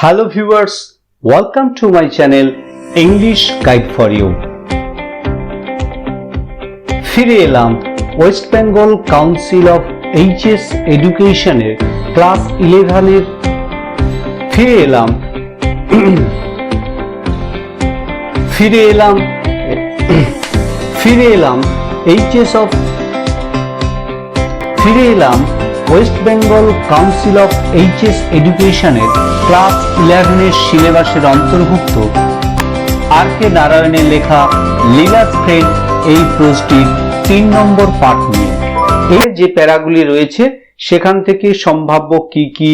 Hello viewers, welcome to my channel English Guide for You. ফিরে এলাম West Bengal council of HS এডুকেশনের class 11 এর ফিরে এলাম West Bengal council of HS এডুকেশনের ক্লাস 11 এর সিলেবাসের অন্তর্ভুক্ত আর কে নারায়ণের লেখা লীলা থ্রেড এই প্রোজটির 3 নম্বর পার্ট নিয়ে। এর যে প্যারাগুলি রয়েছে সেখান থেকে সম্ভাব্য কি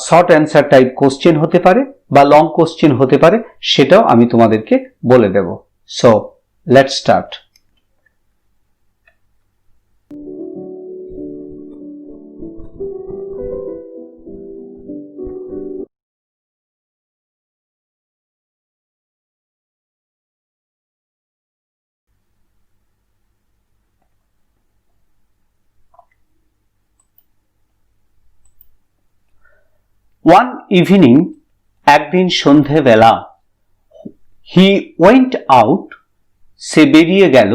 শর্ট অ্যান্সার টাইপ কোশ্চেন হতে পারে বা লং কোশ্চেন হতে পারে সেটাও আমি তোমাদেরকে বলে দেব। So let's start. One evening, একদিন সন্ধেবেলা, he went out, সে বেরিয়ে গেল,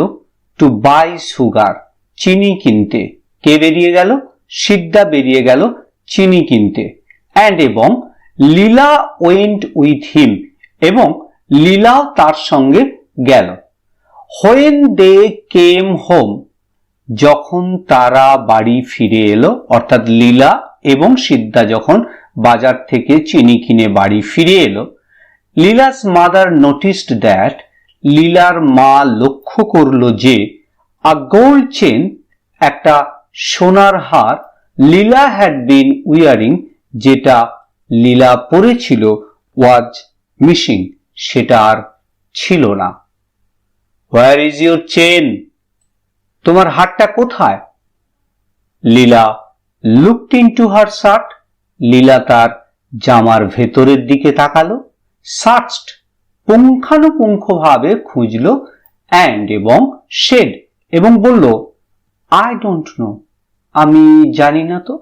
to buy sugar, চিনি কিনতে। কে বেরিয়ে গেল? সিদ্ধা বেরিয়ে গেল চিনি কিনতে। and এবং লীলা went with him, এবং লীলাও তার সঙ্গে গেল। when they came home, যখন তারা বাড়ি ফিরে এলো, অর্থাৎ লীলা এবং সিদ্ধা যখন বাজার থেকে চিনি কিনে বাড়ি ফিরে এলো, লীলাস মাদার নোটিসড দ্যাট, লীলার মা লক্ষ্য করলো যে আ গোল্ড চেন, একটা সোনার হার, লীলা হ্যাড বিন উইয়ারিং, যেটা লীলা পরেছিল, ওয়াজ মিসিং, সেটা আর ছিল না। হোয়ার ইজ ইউর চেন, তোমার হারটা কোথায়? লীলা লুকড ইনটু হার শার্ট, লীলা তার জামার ভেতরের দিকে তাকালো। সার্চড, পুঙ্খানুপুঙ্খভাবে খুঁজলো। অ্যান্ড এবং শেড, এবং বলল আই ডোন্ট নো, আমি জানি না তো।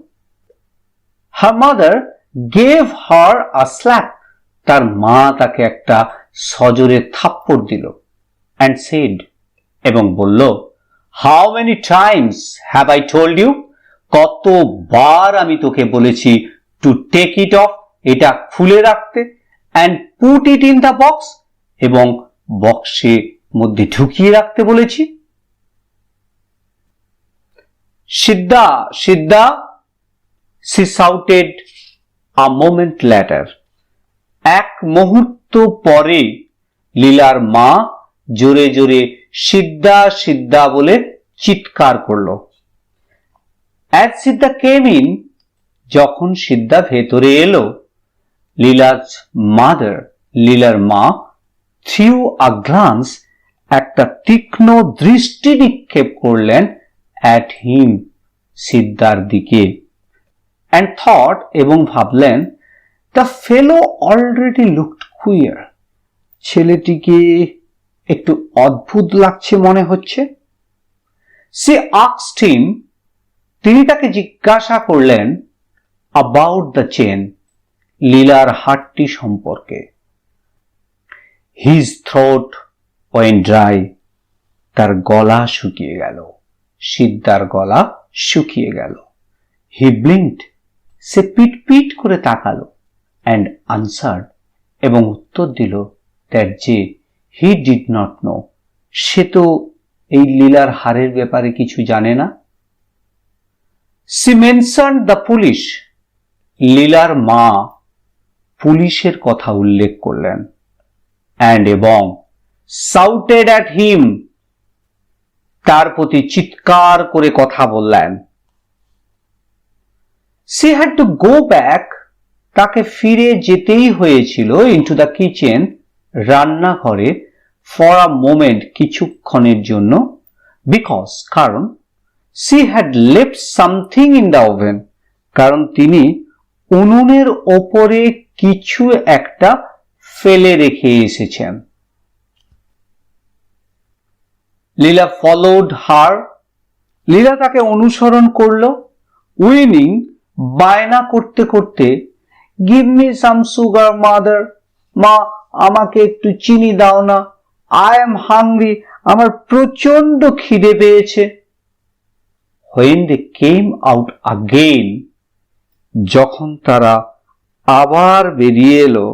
হার মাদার গেভ হার আ স্ল্যাপ, তার মা তাকে একটা সজোরে থাপ্পড় দিল। অ্যান্ড সেড, এবং বলল how many times have I told you, কতবার আমি তোকে বলেছি টু টেক ইট অফ, এটা খুলে রাখতে, and put it in the box, এবং বক্সের মধ্যে ঢুকিয়ে রাখতে বলেছি। সিদ্ধা সিদ্ধা, she shouted a moment later, এক মুহূর্ত পরে লীলার মা জোরে জোরে সিদ্ধা সিদ্ধা বলে চিৎকার করলো। As সিদ্ধা came in, যখন সিদ্ধা ভেতরে এলো, লীলাস মাদার, লীলার মা, থ্রিউ আ গ্লান্স, একটা তীক্ষ্ণ দৃষ্টি নিক্ষেপ করলেন, অ্যাট হিম, সিদ্ধার দিকে, অ্যান্ড থট, এবং ভাবলেন, the fellow already looked queer, ছেলেটিকে একটু অদ্ভুত লাগছে মনে হচ্ছে। সে আস্কড হিম, তিনি তাকে জিজ্ঞাসা করলেন, অ্যাবাউট দ্য চেন, লীলার হারটি সম্পর্কে। হিজ থ্রোট ওয়েন্ট ড্রাই, তার গলা শুকিয়ে গেল, সিদ্ধার গলা শুকিয়ে গেল। হি ব্লিঙ্কড, সে পিট পিট করে তাকালো। অ্যান্ড আনসার্ড, এবং উত্তর দিল, দ্যাট যে হি ডিড নট নো, সে তো এই লীলার হারের ব্যাপারে কিছু জানে না। সি মেনশনড দ্য পুলিশ, লীলার মা পুলিশের কথা উল্লেখ করলেন। অ্যান্ড এবং শাউটেড অ্যাট হিম, তার প্রতি চিৎকার করে কথা বললেন। She had to go back, তাকে ফিরে যেতেই হয়েছিল, ইনটু দ্য কিচেন, রান্নাঘরে, ফর আ মোমেন্ট, কিছুক্ষণের জন্য, বিকজ, কারণ, she had left something in the oven, কারণ তিনি উনুনের ওপরে কিছু একটা ফেলে রেখে এসেছেন। লীলা ফলোড হার, লীলা তাকে অনুসরণ করলো। উইনিং, বায়না করতে করতে, give me some sugar mother, মা আমাকে একটু চিনি দাও না, আই এম হাংরি, আমার প্রচন্ড খিদে পেয়েছে। When they came out again, যখন তারা আবার বেরিয়ে এলো,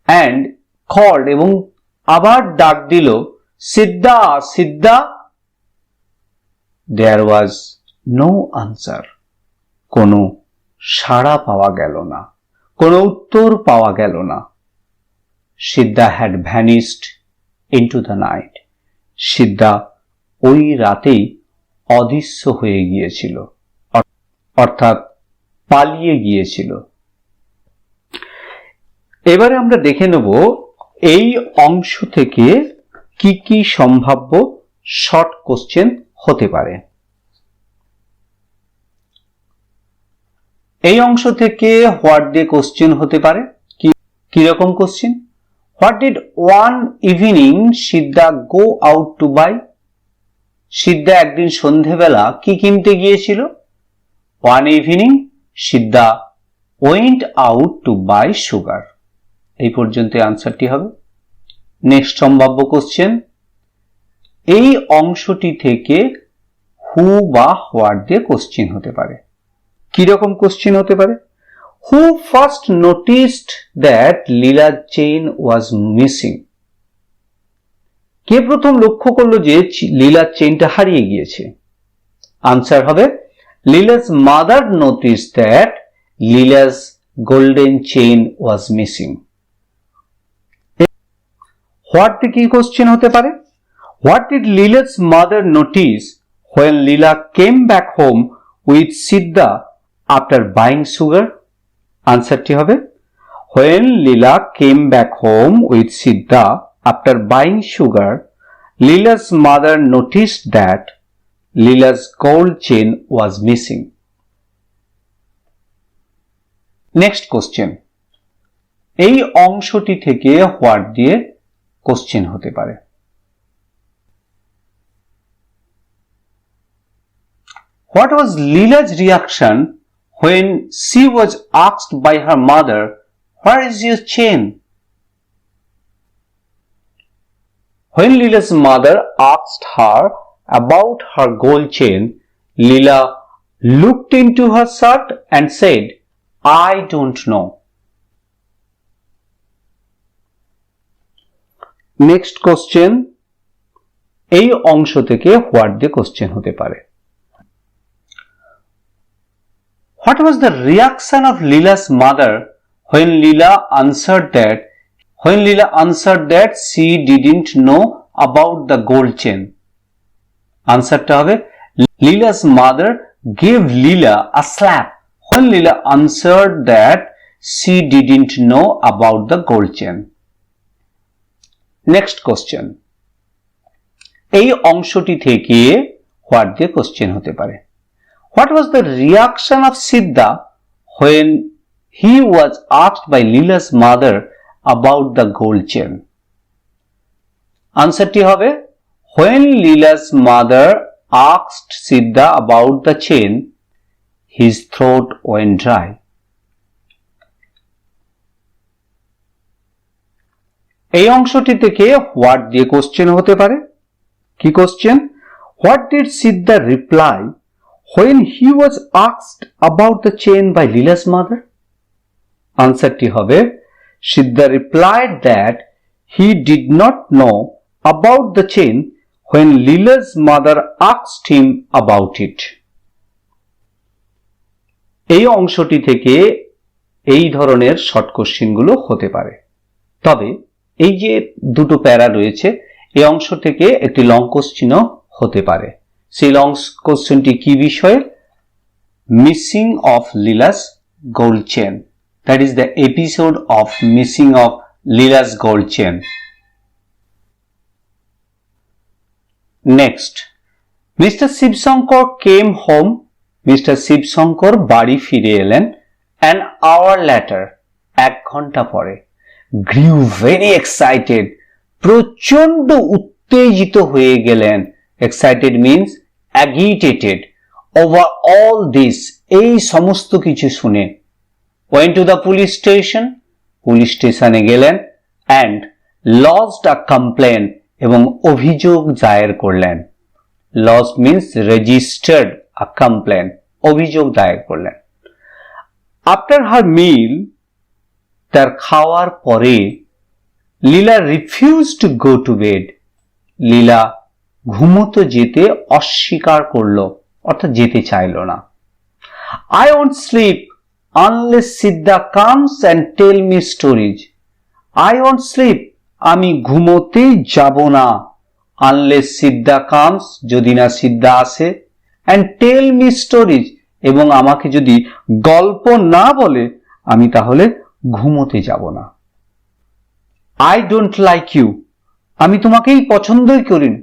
and called এবং আবার ডাক দিল, সিদ্ধা সিদ্ধা, there was no answer, কোনো সাড়া পাওয়া গেল না, কোনো উত্তর পাওয়া গেল না। সিদ্ধা had vanished into the night, সিদ্ধা ওই রাতেই অদৃশ্য হয়ে গিয়েছিল, অর্থাৎ পালিয়ে গিয়েছিল। এবারে আমরা দেখে নেব এই অংশ থেকে কি কি সম্ভাব্য শর্ট কোশ্চেন হতে পারে। এই অংশ থেকে হোয়াট দিয়ে কোশ্চেন হতে পারে। কি রকম question? What did one evening Siddha go out to buy? Siddha একদিন সন্ধেবেলা কি কিনতে গিয়েছিল? One evening Siddha went out to buy sugar. এই পর্যন্ত আনসারটি হবে। নেক্সট সম্ভাব্য কোশ্চেন, এই অংশটি থেকে হু বা হোয়াট দিয়ে কোশ্চেন হতে পারে। কি রকম কোশ্চেন হতে পারে? হু ফার্স্ট নোটিসড দ্যাট লীলার চেইন ওয়াজ মিসিং? কে প্রথম লক্ষ্য করলো যে লীলার চেইনটা হারিয়ে গিয়েছে? আনসার হবে Leela's mother noticed that Leela's golden chain was missing. What দিয়ে কি কোশ্চেন হতে পারে? What did Leela's mother notice when Leela came back home with Siddha after buying sugar? আনসারটি হবে when Leela came back home with Siddha after buying sugar, Leela's mother noticed that Leela's gold chain was missing. Next question, এই অংশটি থেকে what দিয়ে question হতে পারে। What was Leela's reaction when she was asked by her mother, "Where is your chain?" When Leela's mother asked her about her gold chain, Leela looked into her shirt and said, "I don't know." Next question, এই অংশ থেকে what দিয়ে question হতে পারে। What was the reaction of Leela's mother when Leela answered that she didn't know about the gold chain? আনসারটা হবে Leela's mother gave Leela a slap when Leela answered that she didn't know about the gold chain. Next question, এই অংশটি থেকে what দিয়ে question হতে পারে। What was the reaction of Siddha when he was asked by Leela's mother about the gold chain? আনসারটি হবে when Leela's mother asked Siddha about the chain, his throat went dry. এই অংশটি থেকে what দিয়ে question হতে পারে। কি question? What did Siddha reply when he was asked about the chain by Leela's mother? আনসারটি হবে Siddha replied that he did not know about the chain when Leela's mother asked him about it. এই অংশটি থেকে এই ধরনের short কোশ্চেনগুলো হতে পারে। তবে এই যে দুটো প্যারা রয়েছে, এই অংশ থেকে একটি লং কোশ্চেনও হতে পারে। সেই লং কোশ্চেনটি কি বিষয়ে? Missing of Leela's gold chain, that is the episode of missing of Leela's gold chain. Next, mister Shivshankar came home, mister Shivshankar বাড়ি ফিরে এলেন অ্যান আওয়ার ল্যাটার, 1 ঘন্টা পরে। গ্রিউ ভেরি এক্সাইটেড, প্রচন্ড উত্তেজিত হয়ে গেলেন। Excited means agitated over all this, এই সমস্ত কিছু শুনে। went to the police station, police স্টেশনে গেলেন, and lodged a complaint, এবং অভিযোগ দায়ের করলেন। lodged means registered a complaint, অভিযোগ দায়ের করলেন। after her meal, তার খাওয়ার পরে, লীলা refused to go to bed, লীলা ঘুমোতে যেতে অস্বীকার করলো, অর্থাৎ যেতে চাইল না। I won't sleep unless Siddha comes and tell me stories. I won't sleep, আমি ঘুমোতে যাব না, unless Siddha comes, যদি না সিদ্ধা আসে, and tell me stories, এবং আমাকে যদি গল্প না বলে আমি তাহলে ঘুমোতে যাব না। I don't like you, আমি তোমাকেই পছন্দই করি না,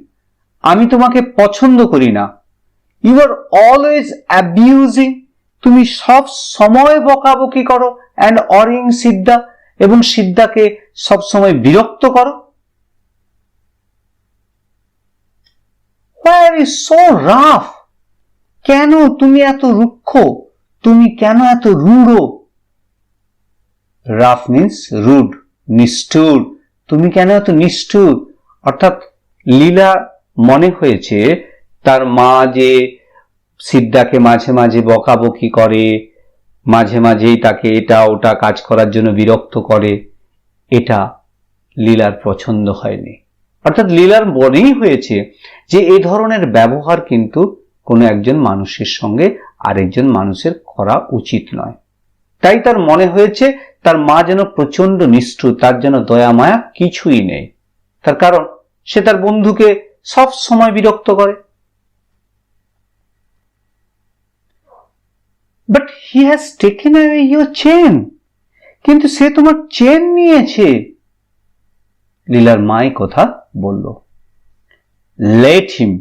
আমি তোমাকে পছন্দ করি না। You are always abusing, তুমি সব সময় বকাবকি করো, and worrying সিদ্ধা, এবং সিদ্ধাকে সব সময় বিরক্ত করো। Why are you so rough? কেন তুমি এত রুক্ষ, তুমি কেন এত রূঢ়? rough means rude, নিষ্ঠুর, তুমি কেন এত নিষ্ঠুর? অর্থাৎ লীলা মনে হয়েছে তার মা যে সিদ্ধাকে মাঝে মাঝে বকাবকি করে, মাঝে মাঝেই তাকে এটা ওটা কাজ করার জন্য বিরক্ত করে, এটা লীলার পছন্দ হয়নি। অর্থাৎ লীলার মনেই হয়েছে যে এই ধরনের ব্যবহার কিন্তু কোনো একজন মানুষের সঙ্গে আরেকজন মানুষের করা উচিত নয়। তাই তার মনে হয়েছে তার মা যেন প্রচন্ড নিষ্ঠুর, তার যেন দয়া মায়া কিছুই নেই, তার কারণ সে তার বন্ধুকে সব সময় বিরক্ত করে। But he has taken away your chain, কিন্তু সে তোমার চেন নিয়েছে। লীলার মাই কথা বলল। Let him,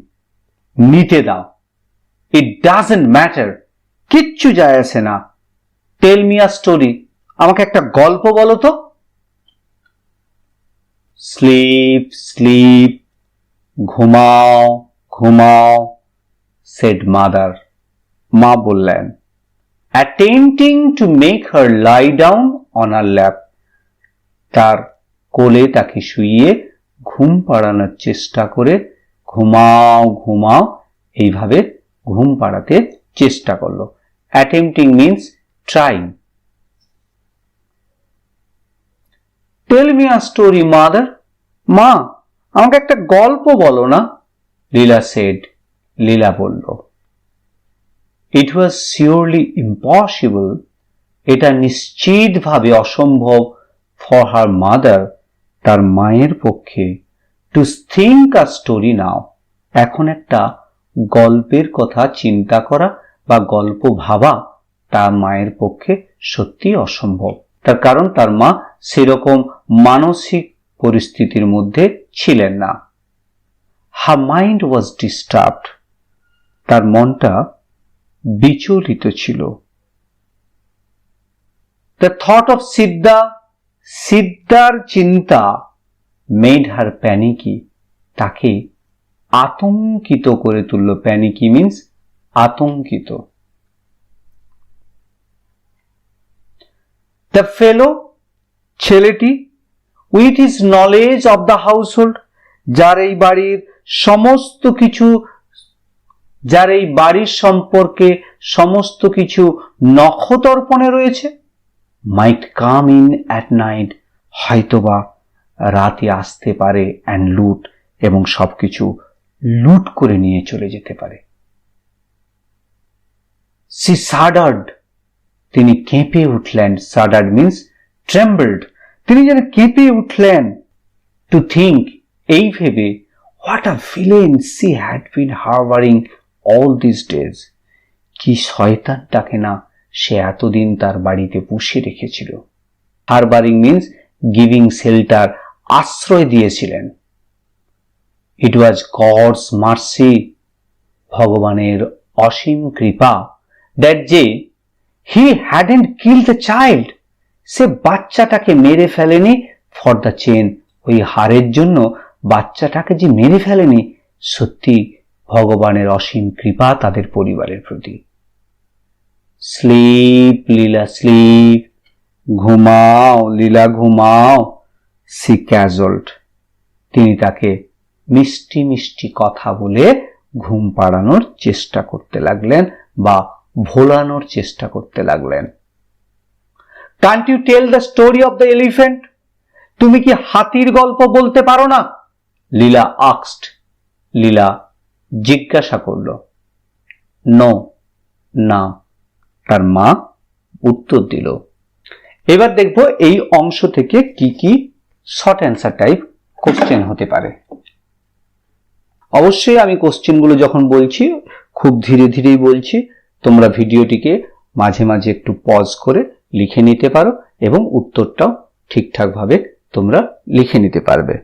নিতে দাও। It doesn't matter, কিচ্ছু যায় আসে না। Tell me a story, আমাকে একটা গল্প বলো তো। Sleep, sleep, ঘুমাও, ঘুমাও, said mother, মা বললেন। Attempting to make her lie down on her lap, তার কোলে তাকে শুইয়ে ঘুম পাড়ানোর চেষ্টা করে, ঘুমাও ঘুমাও এইভাবে ঘুম পাড়াতে চেষ্টা করলো। Attempting means trying. Tell me a story, mother, মা আমাকে একটা গল্প বলো না। লীলা said, লীলা বলল। It was surely impossible, এটা নিশ্চিতভাবে অসম্ভব, for her mother, তার মায়ের পক্ষে, to think a story now, এখন একটা গল্পের কথা চিন্তা করা বা গল্প ভাবা তার মায়ের পক্ষে সত্যি অসম্ভব। তার কারণ তার মা সেরকম মানসিক পরিস্থিতির মধ্যে ছিলেন না। Her mind was disturbed, তার মনটা বিচলিত ছিল। The thought of Siddha, সিদ্ধার চিন্তা, made her panicky, তাকে আতঙ্কিত করে তুলল। Panicky means আতঙ্কিত। The fellow, ছেলেটি, with his knowledge of the household, যার এই বাড়ির সমস্ত কিছু, যার এই বাড়ির সম্পর্কে সমস্ত কিছু নখদর্পণে রয়েছে, might come in at night, হয়তোবা রাতে আসতে পারে, and loot, এবং সবকিছু লুট করে নিয়ে চলে যেতে পারে। She shuddered, তিনি কেঁপে উঠলেন। shuddered means trembled, তিনি যেন কেঁপে উঠলেন। to think, এই ভেবে, what a villain she had been harboring all these days, কি শয়তানটাকে না সে এতদিন তার বাড়িতে পুষে রেখেছিল। harboring means giving shelter, আশ্রয় দিয়েছিলেন। It was God's mercy, ভগবানের অসীম কৃপা, that যে he hadn't killed the child, সে বাচ্চাটাকে মেরে ফেলেনি, for the chain, ওই হারের জন্য বাচ্চাটাকে যে মেরে ফেলেনি, সত্যি ভগবানের অসীম কৃপা তাদের পরিবারের প্রতি। Sleep, Leela, sleep, ঘুমাও লীলা ঘুমাও। সি ক্যাজলড, তিনি তাকে মিষ্টি মিষ্টি কথা বলে ঘুম পাড়ানোর চেষ্টা করতে লাগলেন বা ভোলানোর চেষ্টা করতে লাগলেন। Can't you tell the story of the elephant, তুমি কি হাতির গল্প বলতে পারো না? লীলা আস্কড, লীলা জিজ্ঞাসা করল। নো, না, তার মা উত্তর দিল। এবার দেখব এই অংশ থেকে কি কি শর্ট অ্যান্সার টাইপ কোশ্চেন হতে পারে। অবশ্যই আমি কোশ্চেনগুলো যখন বলছি খুব ধীরে ধীরেই বলছি, তোমরা ভিডিওটিকে মাঝে মাঝে একটু পজ করে লিখে নিতে পারো এবং উত্তরটাও ঠিকঠাকভাবে তোমরা লিখে নিতে পারবে।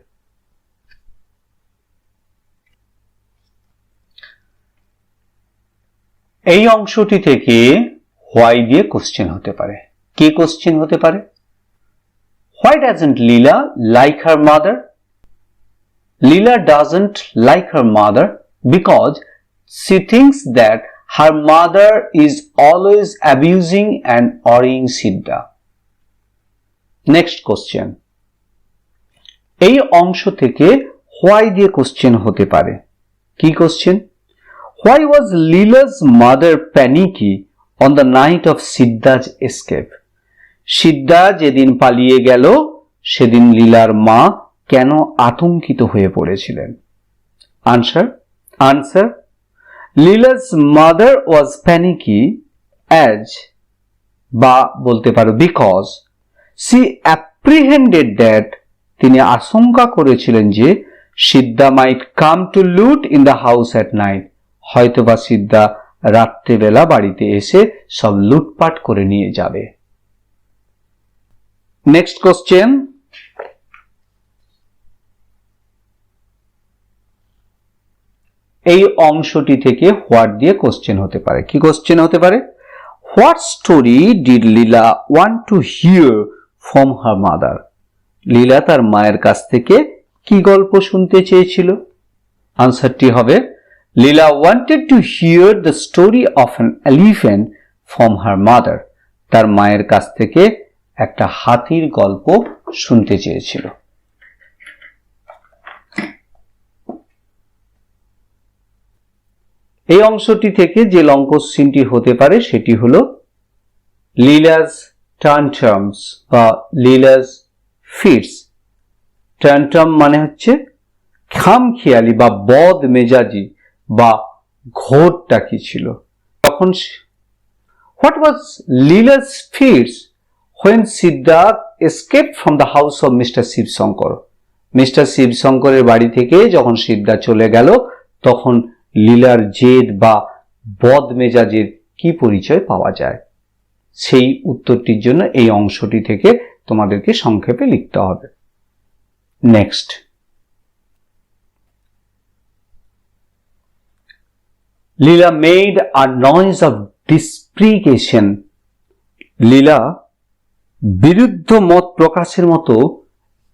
এই অংশটি থেকে হোয়াই দিয়ে কোশ্চেন হতে পারে। কি কোশ্চেন হতে পারে? Why doesn't Leela like her mother? Leela doesn't like her mother because she thinks that her mother is always abusing and worrying Siddha. Next question. এই অংশ থেকে why দিয়ে কোশ্চেন হতে পারে। কি question? Why was Leela's mother panicky on the night of Siddha's escape? সিদ্ধা যেদিন পালিয়ে গেল সেদিন লীলার মা কেন আতঙ্কিত হয়ে পড়েছিলেন? Answer, answer, Leela's mother was panicky as বা বলতে পারো because she apprehended that, তিনি আশঙ্কা করেছিলেন যে সিদ্ধা might come to loot in the house at night, হয়তোবা সিদ্ধা রাত্রেবেলা বাড়িতে এসে সব লুটপাট করে নিয়ে যাবে। Next question. এই অংশটি থেকে হোয়াট দিয়ে কোশ্চেন হতে পারে। কি কোশ্চেন হতে পারে? What story did Leela want to hear from her mother? Leela তার মায়ের কাছ থেকে কি গল্প শুনতে চেয়েছিল? আনসারটি হবে Leela wanted to hear the story of an elephant from her mother, তার মায়ের কাছ থেকে একটা হাতির গল্প শুনতে চেয়েছিল। এই অংশটি থেকে যে লং কোশ্চেনটি হতে পারে সেটি হলো লীলাস ট্যান্ট্রামস বা লীলাস ফিটস। ট্যান্ট্রাম মানে হচ্ছে খামখেয়ালি বা বদ মেজাজি বা ঘোরটা কি ছিল তখন। What was Leela's fits when Siddharth escaped from the house of Mr. Shivshankar? Mister শিবশঙ্করের বাড়ি থেকে যখন সিদ্ধা চলে গেল তখন লীলার জেদ বা বদ মেজাজের কি পরিচয় পাওয়া যায়? সেই উত্তরটির জন্য এই অংশটি থেকে তোমাদেরকে সংক্ষেপে লিখতে হবে। Next. Leela made a noise of deprecation, Leela বিরুদ্ধ মত প্রকাশের মতো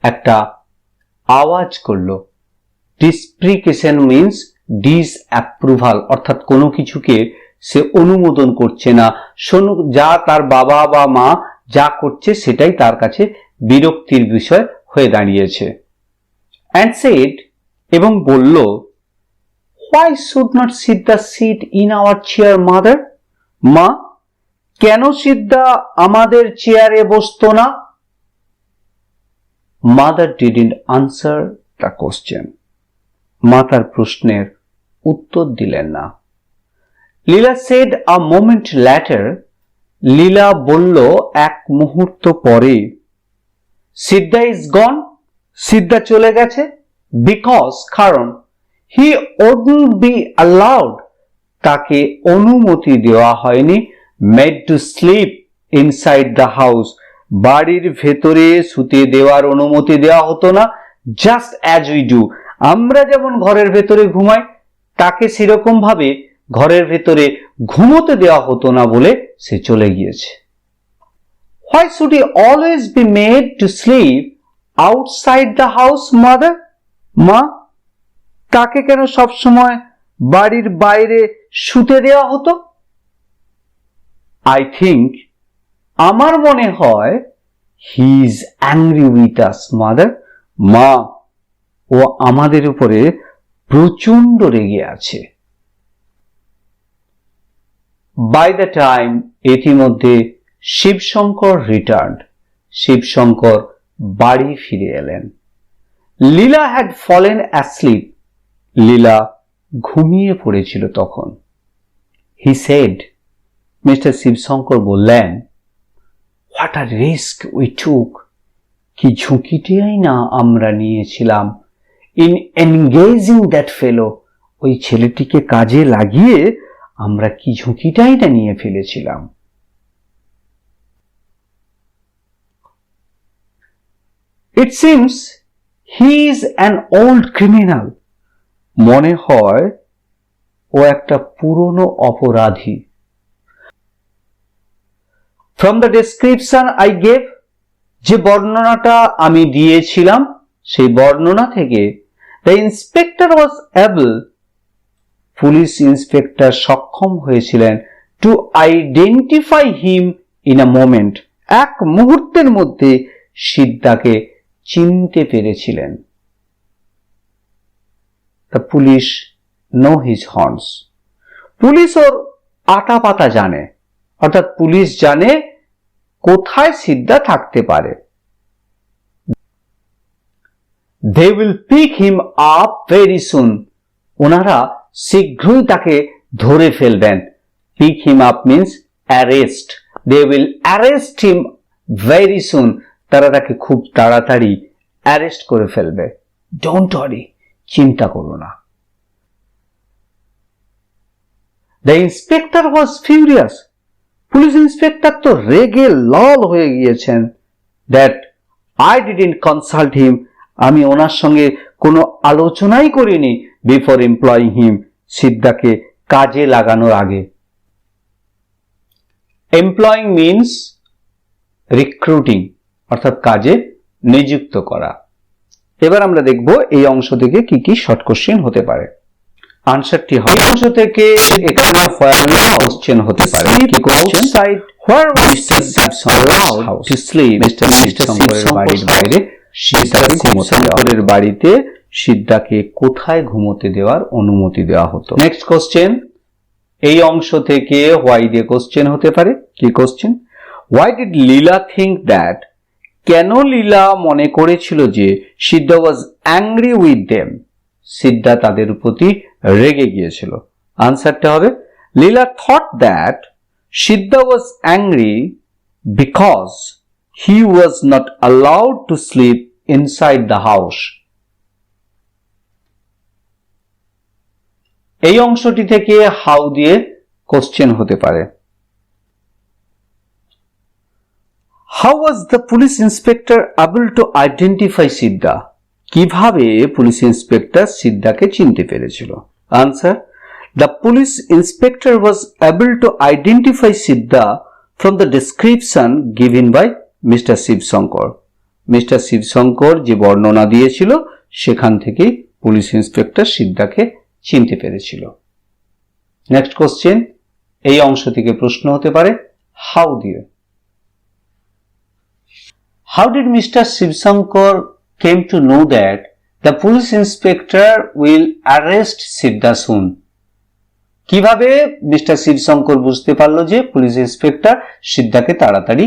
একটা আওয়াজ করলো। ডিসপ্রিকেশন মিন্স ডিসঅ্যাপ্রুভাল, অর্থাৎ কোনো কিছুকে সে অনুমোদন করছে না, যা তার বাবা বা মা যা করছে সেটাই তার কাছে বিরক্তির বিষয় হয়ে দাঁড়িয়েছে। অ্যান্ড সেড, এবং বলল, why should not Siddha sit in our chair mother? মা, কেন সিদ্ধা আমাদের চেয়ারে বসতো না? Mother didn't answer the question, মা তার প্রশ্নের উত্তর দিলেন না। Leela said a moment later, Leela বলল এক মুহূর্ত পরে, সিদ্ধা ইজ গন, সিদ্ধা চলে গেছে, বিকজ কারণ, হি ওডন্ট বি অ্যালাউড, তাকে অনুমতি দেওয়া হয়নি, made to sleep inside the house, বাড়ির ভেতরে শুতে দেওয়ার অনুমতি দেওয়া হতো না। জাস্ট অ্যাজ উই ডু, আমরা যেমন ঘরের ভেতরে ঘুমাই তাকে সেরকম ভাবে ঘরের ভেতরে ঘুমোতে দেওয়া হতো না বলে সে চলে গিয়েছে। Why should he always be made to sleep outside the house, mother? মা, তাকে কেন সবসময় বাড়ির বাইরে শুতে দেওয়া হতো? I think, আমার মনে হয়, he is angry with us mother, মা ও আমাদের উপরে প্রচন্ড রেগে আছে। বাই দ্য টাইম, ইতিমধ্যে শিবশঙ্কর রিটার্নড, শিবশঙ্কর বাড়ি ফিরে এলেন। লীলা হ্যাড ফলেন অ্যাসলিপ, লীলা ঘুমিয়ে পড়েছিল তখন। হি সেড, মিস্টার শিবশঙ্কর বললেন, হোয়াট আ রিস্ক উই টুক, কি ঝুঁকিটাই না আমরা নিয়েছিলাম, ইন এনগেজিং দ্যাট ফেলো, ওই ছেলেটিকে কাজে লাগিয়ে আমরা কি ঝুঁকিটাই না নিয়ে ফেলেছিলাম। It seems he is an old criminal, মনে হয় ও একটা পুরনো অপরাধী। From the description I gave, যে বর্ণনাটা আমি দিয়েছিলাম সেই বর্ণনা থেকে, the inspector was able, police inspector সক্ষম হয়েছিলেন, to identify him in a moment, এক মুহূর্তের মধ্যে সিদ্ধাকে চিনতে পেরেছিলেন। The police know his horns, police ওর আটা পাতা জানে, অর্থাৎ পুলিশ জানে কোথায় সিদ্ধা থাকতে পারে। They will pick him up very soon, ওনারা শীঘ্রই তাকে ধরে ফেলবেন। Pick him up means arrest, they will arrest him very soon, তারা তাকে খুব তাড়াতাড়ি অ্যারেস্ট করে ফেলবে। ডোন্ট ওয়ারি, চিন্তা করো না। The inspector was furious, police inspector তো রেগে লাল হয়ে গিয়েছেন। দ্যাট আই ডিডন্ট কনসাল্ট হিম, আমি ওনার সঙ্গে কোনো আলোচনাই করিনি, বিফোর এমপ্লয়িং হিম, সিদ্ধাকে কাজে লাগানোর আগে। এমপ্লয়িং মিন্স রিক্রুটিং, অর্থাৎ কাজে নিযুক্ত করা। এবার আমরা দেখব এই অংশ থেকে কি কি শর্ট কোশ্চেন হতে পারে। আনসারটি হবে, এই অংশ থেকে এখানে কোশ্চেন হতে পারে। কি question? Where was mister Shivshankar's house to sleep, mister শিবশঙ্করের বাড়ির বাইরে শিবশঙ্করের বাড়িতে সিদ্ধাকে কোথায় ঘুমোতে দেওয়ার অনুমতি দেওয়া হতো। নেক্সট কোশ্চেন, এই অংশ থেকে হোয়াই দিয়ে কোশ্চেন হতে পারে। কি question? Why did Leela think that, কেন লীলা মনে করেছিল যে Siddha was angry with them, Siddha তাদের প্রতি রেগে গিয়েছিল। আনসারটা হবে, Leela thought that Siddha was angry because he was not allowed to sleep inside the house. এই অংশটি থেকে হাউ দিয়ে কোশ্চেন হতে পারে। How was the police inspector able to identify সিদ্ধা? কিভাবে পুলিশ ইন্সপেক্টর সিদ্ধাকে চিনতে পেরেছিল? Answer, the police inspector was able to identify Siddha from the description given by Mr. Shivshankar. Mister Shivshankar যে বর্ণনা দিয়েছিল সেখান থেকেই পুলিশ ইন্সপেক্টর সিদ্ধাকে চিনতে পেরেছিল। নেক্সট কোশ্চেন, এই অংশ থেকে প্রশ্ন হতে পারে হাউ দিয়ে। How did Mr. Shivshankar came to know that the police inspector will arrest Siddha soon? কিভাবে মিস্টার শিবশঙ্কর বুঝতে পারলো যে পুলিশ ইন্সপেক্টর সিদ্ধাকে তাড়াতাড়ি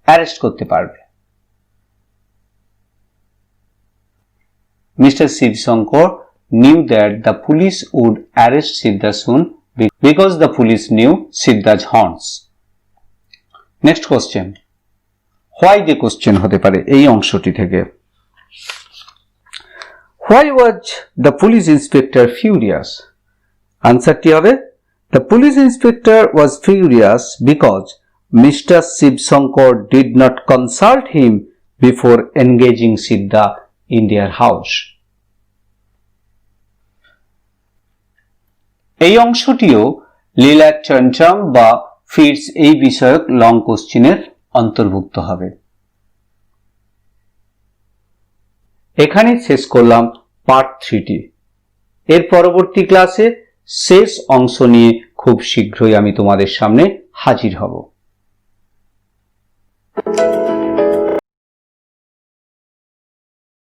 অ্যারেস্ট করতে পারবে? Mr. Shivshankar knew that the police would arrest Siddha soon because the police knew Siddha's horns. Next question, why the question হতে পারে এই অংশটি থেকে। Why was the police inspector furious? আনসারটি হবে, the police inspector was furious because Mr. Shivshankar did not consult him before engaging Siddha in their house. এই অংশটিও লীলা tantrum বা fits এই বিষয়ক লং কোশ্চেনের অন্তর্ভুক্ত হবে। এখানে শেষ করলাম পার্ট 3টি। এর পরবর্তী ক্লাসে শেষ অংশ নিয়ে খুব শীঘ্রই আমি তোমাদের সামনে হাজির হব।